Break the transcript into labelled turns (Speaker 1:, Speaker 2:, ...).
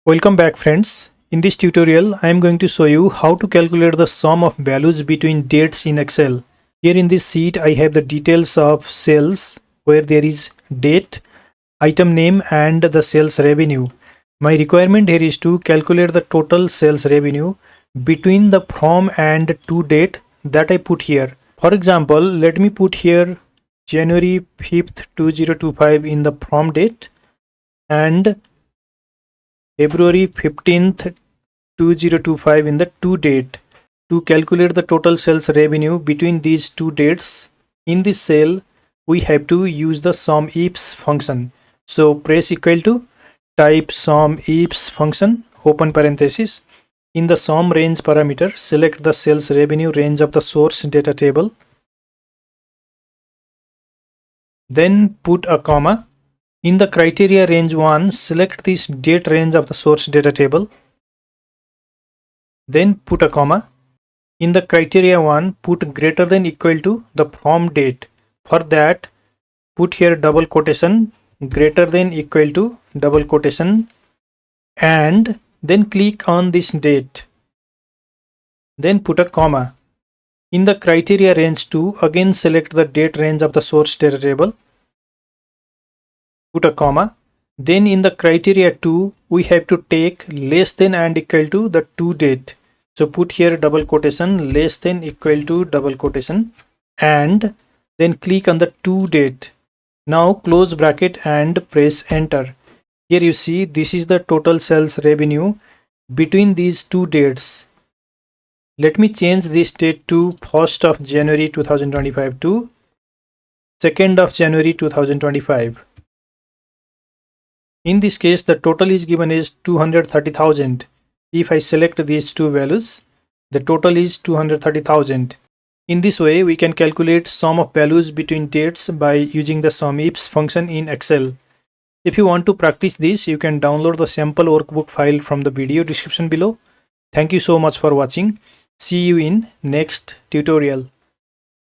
Speaker 1: Welcome back friends. In this tutorial, I am going to show you how to calculate the sum of values between dates in Excel. Here in this sheet, I have the details of sales where there is date, item name and the sales revenue. My requirement here is to calculate the total sales revenue between the from and to date that I put here. For example, let me put here January 5th 2025 in the from date and February 15th 2025 in the to date. To calculate the total sales revenue between these two dates in this cell, we have to use the SUMIFS function. So press equal to, type SUMIFS function, open parenthesis. In the sum range parameter, select the sales revenue range of the source data table. Then put a comma. In the criteria range 1, select this date range of the source data table. Then put a comma. In the criteria 1, put greater than equal to the from date. For that, put here double quotation, greater than equal to double quotation, and then click on this date. Then put a comma. In the criteria range 2, again select the date range of the source data table. Put a comma. Then in the criteria 2, we have to take less than and equal to the to date. So put here double quotation, less than equal to double quotation, and then click on the to date. Now close bracket and press enter. Here you see this is the total sales revenue between these two dates. Let me change this date to 1st of January 2025 to 2nd of January 2025. In this case, the total is given as 230,000. If I select these two values, the total is 230,000. In this way, we can calculate sum of values between dates by using the SUMIFS function in Excel. If you want to practice this, you can download the sample workbook file from the video description below. Thank you so much for watching. See you in next tutorial.